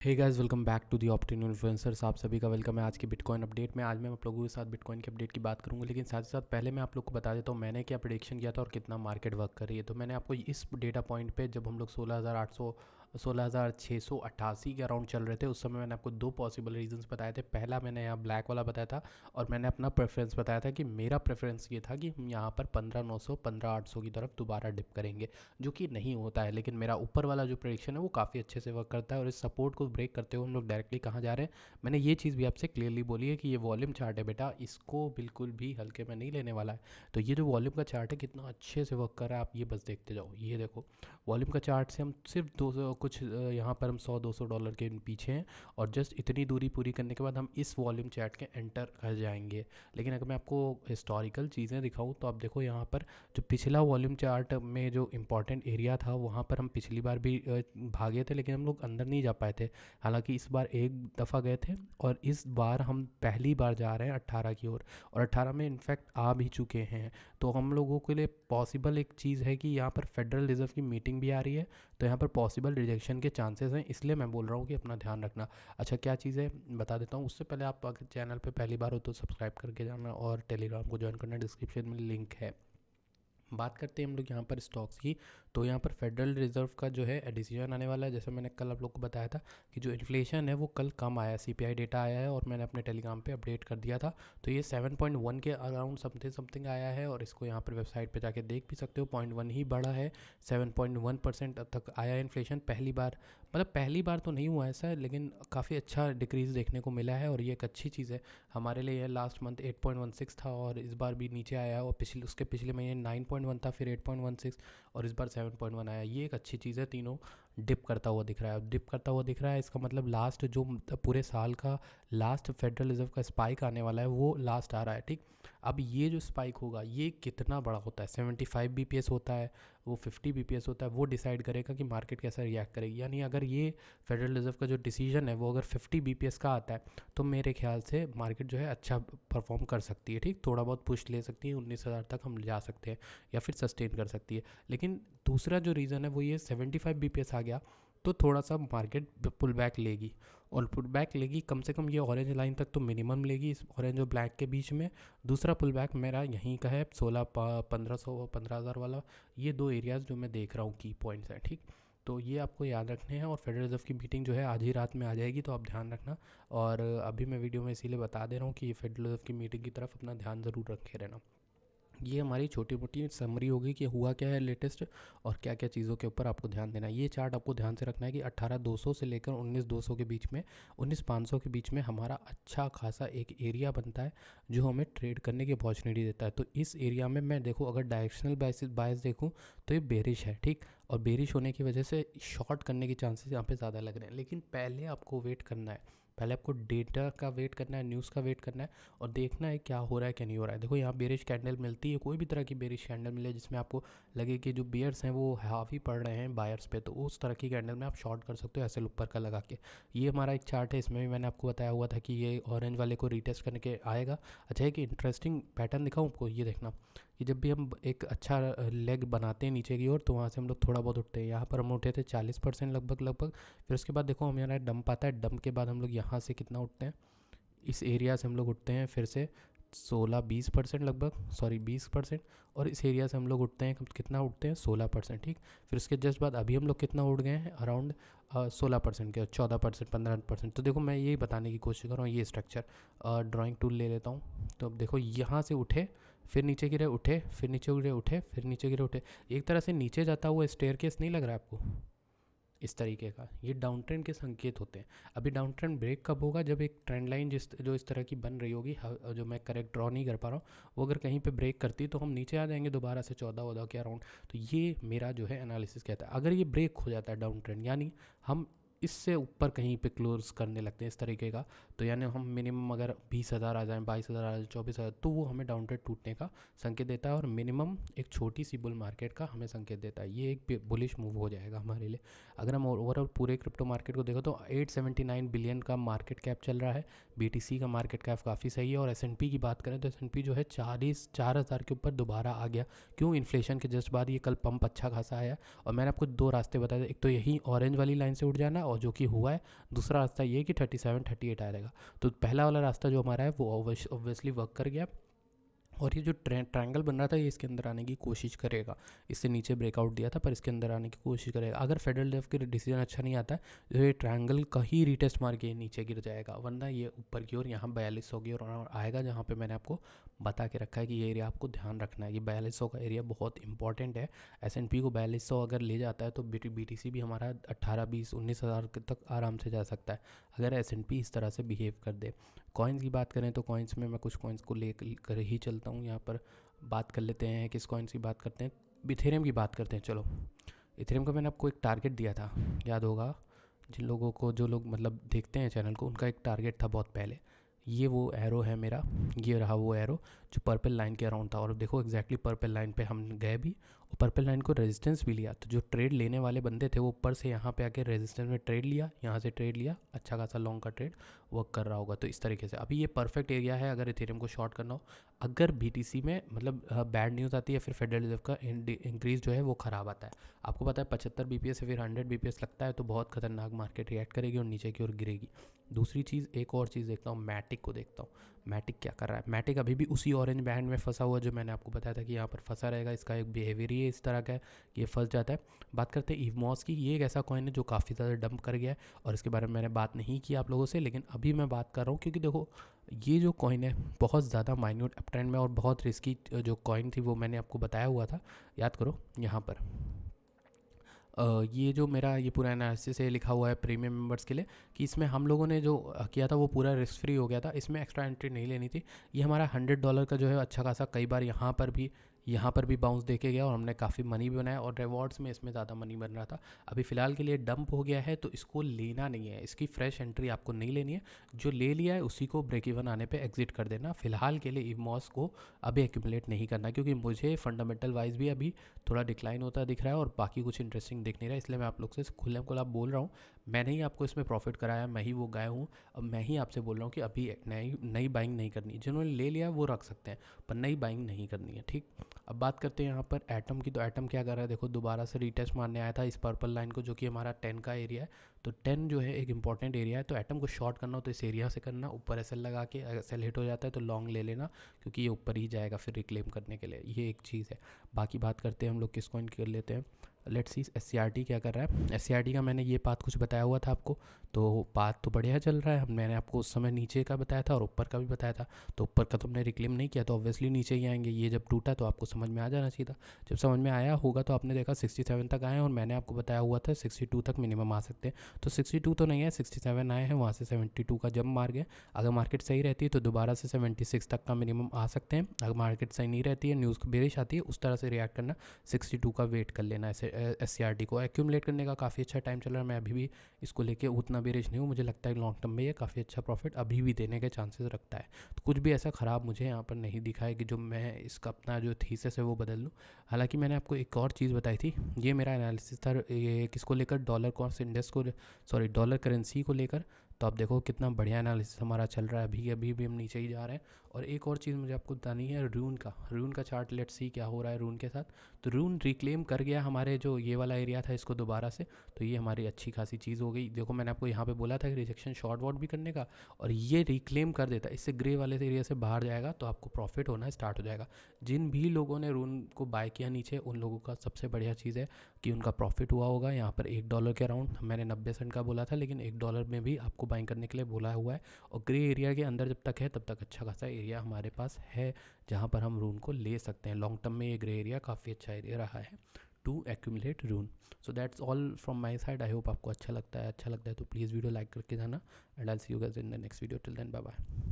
Hey guys, welcome back to the Optin Influencers. आप सभी का वेलकम है आज की बिटकॉइन अपडेट में। आज मैं आप लोगों के साथ बिटकॉइन के अपडेट की बात करूंगा, लेकिन साथ ही साथ पहले मैं आप लोग को बता देता हूँ मैंने क्या प्रेडिक्शन किया था और कितना मार्केट वर्क कर रही है। तो मैंने आपको इस डेटा पॉइंट पे जब हम लोग 16,688 के अराउंड चल रहे थे, उस समय मैंने आपको दो पॉसिबल रीजंस बताए थे। पहला मैंने यहाँ ब्लैक वाला बताया था और मैंने अपना प्रेफरेंस बताया था कि मेरा प्रेफरेंस ये था कि हम यहाँ पर 15,900 15,800 की तरफ दोबारा डिप करेंगे, जो कि नहीं होता है। लेकिन मेरा ऊपर वाला जो प्रेडिक्शन है वो काफ़ी अच्छे से वर्क करता है और इस सपोर्ट को ब्रेक करते हुए हम लोग डायरेक्टली कहाँ जा रहे हैं। मैंने ये चीज़ भी आपसे क्लियरली बोली है कि ये वॉल्यूम चार्ट है बेटा, इसको बिल्कुल भी हल्के में नहीं लेने वाला है। तो ये जो वॉल्यूम का चार्ट है कितना अच्छे से वर्क कर रहा है, आप ये बस देखते जाओ। ये देखो वॉल्यूम का चार्ट से हम सिर्फ 200 कुछ यहाँ पर हम $100-200 के पीछे हैं और जस्ट इतनी दूरी पूरी करने के बाद हम इस वॉल्यूम चार्ट के एंटर कर जाएंगे। लेकिन अगर मैं आपको हिस्टोरिकल चीज़ें दिखाऊँ तो आप देखो यहाँ पर जो पिछला वॉल्यूम चार्ट में जो इम्पॉर्टेंट एरिया था वहाँ पर हम पिछली बार भी भागे थे, लेकिन हम लोग अंदर नहीं जा पाए थे। हालांकि इस बार एक दफ़ा गए थे और इस बार हम पहली बार जा रहे हैं 18 की ओर, और 18 में इनफैक्ट आ भी चुके हैं। तो हम लोगों के लिए पॉसिबल एक चीज़ है कि यहाँ पर फेडरल रिजर्व की मीटिंग भी आ रही है, तो यहाँ पर पॉसिबल रिजेक्शन के चांसेस हैं। इसलिए मैं बोल रहा हूँ कि अपना ध्यान रखना। अच्छा, क्या चीज़ है बता देता हूँ। उससे पहले आप अगर चैनल पे पहली बार हो तो सब्सक्राइब करके जाना और टेलीग्राम को ज्वाइन करना, डिस्क्रिप्शन में लिंक है। बात करते हैं हम लोग यहाँ पर स्टॉक्स की। तो यहाँ पर फेडरल रिजर्व का जो है डिसीजन आने वाला है। जैसे मैंने कल आप लोग को बताया था कि जो इन्फ्लेशन है वो कल कम आया है, सीपीआई डेटा आया है और मैंने अपने टेलीग्राम पे अपडेट कर दिया था। तो ये 7.1 के अराउंड समथिंग आया है और इसको यहाँ पर वेबसाइट पे जाके देख भी सकते हो। 0.1 ही बढ़ा है, 7.1% तक आया है इन्फ्लेशन। पहली बार, मतलब पहली बार तो नहीं हुआ ऐसा, लेकिन काफ़ी अच्छा डिक्रीज़ देखने को मिला है और ये एक अच्छी चीज़ है हमारे लिए। लास्ट मंथ 8.16 था और इस बार भी नीचे आया है, और उसके पिछले महीने 9.1 था, फिर 8.16 और इस बार 7.1 आया। ये एक अच्छी चीज़ है। तीनों डिप करता हुआ दिख रहा है, डिप करता हुआ दिख रहा है। इसका मतलब लास्ट जो पूरे साल का लास्ट फेडरल रिजर्व का स्पाइक आने वाला है वो लास्ट आ रहा है। ठीक, अब ये जो स्पाइक होगा ये कितना बड़ा होता है, 75 बीपीएस होता है, वो 50 बीपीएस होता है, वो डिसाइड करेगा कि मार्केट कैसा रिएक्ट करेगी। यानी अगर ये फेडरल रिजर्व का जो डिसीजन है वो अगर 50 बीपीएस का आता है तो मेरे ख्याल से मार्केट जो है अच्छा परफॉर्म कर सकती है। ठीक, थोड़ा बहुत पुश ले सकती है, 19,000 तक हम जा सकते हैं या फिर सस्टेन कर सकती है। लेकिन दूसरा जो रीज़न है वो ये 75 बीपीएस आ गया तो थोड़ा सा मार्केट पुल बैक लेगी, और पुल बैक लेगी कम से कम ये ऑरेंज लाइन तक तो मिनिमम लेगी, इस ऑरेंज और ब्लैक के बीच में। दूसरा पुल बैक मेरा यहीं का है 15,000 वाला। ये दो एरियाज़ जो मैं देख रहा हूँ की पॉइंट्स हैं। ठीक, तो ये आपको याद रखने हैं। और फेडरल रिजर्व की मीटिंग जो है आज ही रात में आ जाएगी, तो आप ध्यान रखना। और अभी मैं वीडियो में इसीलिए बता दे रहा हूँ कि फेडरल रिजर्व की मीटिंग की तरफ अपना ध्यान ज़रूर रखे रहना। ये हमारी छोटी मोटी समरी होगी कि हुआ क्या है लेटेस्ट और क्या क्या चीज़ों के ऊपर आपको ध्यान देना है। ये चार्ट आपको ध्यान से रखना है कि 18,200 से लेकर 19,200 के बीच में, 19,500 के बीच में हमारा अच्छा खासा एक एरिया बनता है जो हमें ट्रेड करने की अपॉर्चुनिटी देता है। तो इस एरिया में मैं देखूँ, अगर डायरेक्शनल बायस देखूँ तो ये बेरिश है। ठीक, और बेरिश होने की वजह से शॉर्ट करने के चांसेस यहाँ पे ज़्यादा लग रहे हैं। लेकिन पहले आपको वेट करना है, पहले आपको डेटा का वेट करना है, न्यूज़ का वेट करना है और देखना है क्या हो रहा है क्या नहीं हो रहा है। देखो यहाँ बेरिश कैंडल मिलती है, कोई भी तरह की बेरिश कैंडल मिले जिसमें आपको लगे कि जो बियर्स हैं वो हावी पड़ रहे हैं बायर्स पे, तो उस तरह की कैंडल में आप शॉर्ट कर सकते हो ऐसे ऊपर का लगा के। ये हमारा एक चार्ट है, इसमें भी मैंने आपको बताया हुआ था कि ये ऑरेंज वाले को रीटेस्ट करने के आएगा। अच्छा, एक इंटरेस्टिंग पैटर्न दिखाऊँ आपको, ये देखना कि जब भी हम एक अच्छा लेग बनाते हैं नीचे की ओर तो वहाँ से हम लोग थोड़ा बहुत उठते हैं। यहाँ पर हम उठे थे 40% लगभग। फिर उसके बाद देखो हमारा डंप आता है, डंप के बाद हम लोग यहाँ से कितना उठते हैं, इस एरिया से हम लोग उठते हैं फिर से 16-20% लगभग, सॉरी 20%। और इस एरिया से हम लोग उठते हैं, कितना उठते हैं 16%। ठीक, फिर उसके जस्ट बाद अभी हम लोग कितना उठ गए हैं, अराउंड 16% के, 14%, 15%। तो देखो मैं यही बताने की कोशिश कर रहा हूँ। ये स्ट्रक्चर ड्राइंग टूल ले लेता हूँ। तो अब देखो यहाँ से उठे, फिर नीचे गिरे उठे, फिर नीचे गिरे उठे, फिर नीचे गिरे उठे। एक तरह से नीचे जाता हुआ स्टेयरकेस नहीं लग रहा है आपको, इस तरीके का। ये डाउन ट्रेंड के संकेत होते हैं। अभी डाउन ट्रेंड ब्रेक कब होगा, जब एक ट्रेंड लाइन जो इस तरह की बन रही होगी, जो मैं करेक्ट ड्रॉ नहीं कर पा रहा हूँ, वो अगर कहीं पे ब्रेक करती है तो हम नीचे आ जाएंगे दोबारा से 14 के अराउंड। तो ये मेरा जो है एनालिसिस कहता है। अगर ये ब्रेक हो जाता है डाउन ट्रेंड, यानी हम इससे ऊपर कहीं पे क्लोज करने लगते हैं इस तरीके का, तो यानी हम मिनिमम अगर 20,000 आ जाएँ, 22,000 आ जाए, 24,000, तो वो हमें डाउन ट्रेंड टूटने का संकेत देता है और मिनिमम एक छोटी सी बुल मार्केट का हमें संकेत देता है। ये एक बुलिश मूव हो जाएगा हमारे लिए। अगर हम ओवरऑल पूरे क्रिप्टो मार्केट को देखो तो 879 बिलियन का मार्केट कैप चल रहा है। बीटीसी का मार्केट कैप काफ़ी सही है। और एसएनपी की बात करें तो एसएनपी जो है 4,000 के ऊपर दोबारा आ गया। क्यों, इन्फ्लेशन के जस्ट बाद ये कल पंप अच्छा खासा आया। और मैंने आपको दो रास्ते बताए थे, एक तो यही ऑरेंज वाली लाइन से उठ जाना और जो कि हुआ है। दूसरा रास्ता ये है कि 37-38 आ जाएगा। तो पहला वाला रास्ता जो हमारा है वो ऑब्वियसली वर्क कर गया, और ये जो ट्रायंगल बन रहा था ये इसके अंदर आने की कोशिश करेगा। इससे नीचे ब्रेकआउट दिया था पर इसके अंदर आने की कोशिश करेगा। अगर फेडरल रिजर्व की डिसीजन अच्छा नहीं आता है तो ये ट्रायंगल का ही रीटेस्ट मार के नीचे गिर जाएगा, वरना ये ऊपर की ओर यहाँ 4200 की ओर आएगा, जहाँ पे मैंने आपको बता के रखा है कि ये एरिया आपको ध्यान रखना है। ये 4200 का एरिया बहुत इंपॉर्टेंट है। S&P को 4200 अगर ले जाता है तो BTC भी हमारा 18-20-19 हज़ार तक आराम से जा सकता है, अगर S&P इस तरह से बिहेव कर दे। कॉइन्स की बात करें तो कॉइन्स में मैं कुछ कॉइन्स को ले कर ही चलता हूँ। यहाँ पर बात कर लेते हैं, किस कॉइन्स की बात करते हैं, इथेरियम की बात करते हैं। चलो, इथेरियम का मैंने आपको एक टारगेट दिया था, याद होगा जिन लोगों को, जो लोग मतलब देखते हैं चैनल को, उनका एक टारगेट था बहुत पहले। ये वो एरो है मेरा, ये रहा वो एरो जो पर्पल लाइन के अराउंड था, और देखो एग्जैक्टली पर्पल लाइन पे हम गए भी, और पर्पल लाइन को रेजिस्टेंस भी लिया। तो जो ट्रेड लेने वाले बंदे थे वो ऊपर से यहाँ पे आके रेजिस्टेंस में ट्रेड लिया, यहाँ से ट्रेड लिया, अच्छा खासा लॉन्ग का ट्रेड वर्क कर रहा होगा। तो इस तरीके से अभी ये परफेक्ट एरिया है अगर इथेरियम को शॉर्ट करना हो। अगर BTC में मतलब बैड न्यूज़ आती है, फिर फेडरल रिजर्व का इंक्रीज जो है वो ख़राब आता है। आपको पता है 75 BPS या फिर 100 BPS लगता है तो बहुत खतरनाक मार्केट रिएक्ट करेगी और नीचे की ओर गिरेगी। दूसरी चीज़, एक और चीज़ देखता हूँ, मैटिक को देखता हूँ। मैटिक क्या कर रहा है? मैटिक अभी भी उसी ऑरेंज बैंड में फंसा हुआ जो मैंने आपको बताया था कि यहाँ पर फंसा रहेगा। इसका एक बिहेवियर ही इस तरह का है कि ये फंस जाता है। बात करते हैं ईवमॉस की। ये एक ऐसा कॉइन है जो काफ़ी ज़्यादा डंप कर गया है और इसके बारे में मैंने बात नहीं की आप लोगों से, लेकिन अभी मैं बात कर रहा हूँ क्योंकि देखो ये जो कॉइन है बहुत ज़्यादा माइन्यूट अप ट्रेंड में और बहुत रिस्की जो कॉइन थी वो मैंने आपको बताया हुआ था, याद करो। यहाँ पर ये जो मेरा ये पूरा एनालिसिस है लिखा हुआ है प्रीमियम मेंबर्स के लिए, कि इसमें हम लोगों ने जो किया था वो पूरा रिस्क फ्री हो गया था, इसमें एक्स्ट्रा एंट्री नहीं लेनी थी। ये हमारा $100 का जो है अच्छा खासा कई बार यहाँ पर भी बाउंस देके गया और हमने काफ़ी मनी भी बनाया, और रिवॉर्ड्स में इसमें ज़्यादा मनी बन रहा था। अभी फ़िलहाल के लिए डंप हो गया है तो इसको लेना नहीं है, इसकी फ्रेश एंट्री आपको नहीं लेनी है। जो ले लिया है उसी को ब्रेक इवन आने पे एग्जिट कर देना। फ़िलहाल के लिए ईवमॉस को अभी एक्यूमुलेट नहीं करना, क्योंकि मुझे फंडामेंटल वाइज भी अभी थोड़ा डिक्लाइन होता दिख रहा है और बाकी कुछ इंटरेस्टिंग दिख नहीं रहा है। इसलिए मैं आप लोग से खुले खुला बोल रहा हूँ, मैंने ही आपको इसमें प्रॉफिट कराया, मैं ही वो गाय हूँ। अब मैं ही आपसे बोल रहा हूँ कि अभी नई बाइंग नहीं करनी। जिन्होंने ले लिया वो रख सकते हैं पर नई बाइंग नहीं करनी है, ठीक। अब बात करते हैं यहाँ पर एटम की। तो एटम क्या कर रहा है, देखो दोबारा से रीटेस्ट मारने आया था इस पर्पल लाइन को जो कि हमारा 10 का एरिया है। तो 10 जो है एक इंपॉर्टेंट एरिया है, तो एटम को शॉर्ट करना हो तो इस एरिया से करना। ऊपर SL लगा के, SL हिट हो जाता है तो लॉन्ग ले लेना, क्योंकि ये ऊपर ही जाएगा फिर रिक्लेम करने के लिए। ये एक चीज़ है। बाकी बात करते हैं हम लोग किस कॉइन कर लेते हैं। लेट्स सी SCRT क्या कर रहा है। SCRT का मैंने ये बात कुछ बताया हुआ था आपको, तो बात तो बढ़िया चल रहा है। मैंने आपको उस समय नीचे का बताया था और ऊपर का भी बताया था। तो ऊपर का तुमने रिक्लेम नहीं किया तो ऑब्वियसली नीचे ही आएंगे। ये जब टूटा तो आपको समझ में आ जाना चाहिए था। जब समझ में आया होगा तो आपने देखा 67 तक आए, और मैंने आपको बताया हुआ था 62 तक मिनिमम आ सकते हैं। तो 62 तो नहीं है, 67 आए हैं, वहाँ से 72 का जंप मार गए। अगर मार्केट सही रहती है तो दोबारा से 76 तक का मिनिमम आ सकते हैं। अगर मार्केट सही नहीं रहती है, न्यूज़ बेरिश आती है, उस तरह से रिएक्ट करना, 62 का वेट कर लेना। SCRT को एक्यूमुलेट करने का काफ़ी अच्छा टाइम चल रहा है। मैं अभी भी इसको लेके उतना बेरिश नहीं हूँ, मुझे लगता है लॉन्ग टर्म में ये काफ़ी अच्छा प्रॉफिट अभी भी देने के चांसेस रखता है। तो कुछ भी ऐसा ख़राब मुझे यहाँ पर नहीं दिखा है कि जो मैं इसका अपना जो थीसिस है वो बदल लूँ। हालांकि मैंने आपको एक और चीज़ बताई थी, ये मेरा एनालिसिस था ये किसको लेकर, डॉलर कॉस्ट इंडेक्स को, सॉरी डॉलर करेंसी को लेकर। तो आप देखो कितना बढ़िया एनालिसिस हमारा चल रहा है। अभी भी हम नीचे ही जा रहे हैं। और एक और चीज़ मुझे आपको बतानी है, रून का चार्ट। लेट्स सी क्या हो रहा है रून के साथ। तो रून रिक्लेम कर गया हमारे जो ये वाला एरिया था इसको दोबारा से, तो ये हमारी अच्छी खासी चीज़ हो गई। देखो मैंने आपको यहाँ पे बोला था कि रिजेक्शन शॉर्ट वॉट भी करने का, और ये रिक्लेम कर देता है, इससे ग्रे वाले एरिया से बाहर जाएगा तो आपको प्रॉफिट होना स्टार्ट हो जाएगा। जिन भी लोगों ने रून को बाय किया नीचे, उन लोगों का सबसे बढ़िया चीज़ है कि उनका प्रॉफिट हुआ होगा। यहाँ पर $1 के अराउंड, मैंने 90 सेंट का बोला था लेकिन $1 में भी आपको बाइंग करने के लिए बोला हुआ है। और ग्रे एरिया के अंदर जब तक है तब तक अच्छा खासा एरिया हमारे पास है जहाँ पर हम रून को ले सकते हैं। लॉन्ग टर्म में ये ग्रे एरिया काफ़ी अच्छा एरिया रहा है to accumulate run. So that's all from my side. I hope आपको अच्छा लगता है तो प्लीज़ वीडियो लाइक करके जाना, and I will see you guys in the next video. Till then bye bye.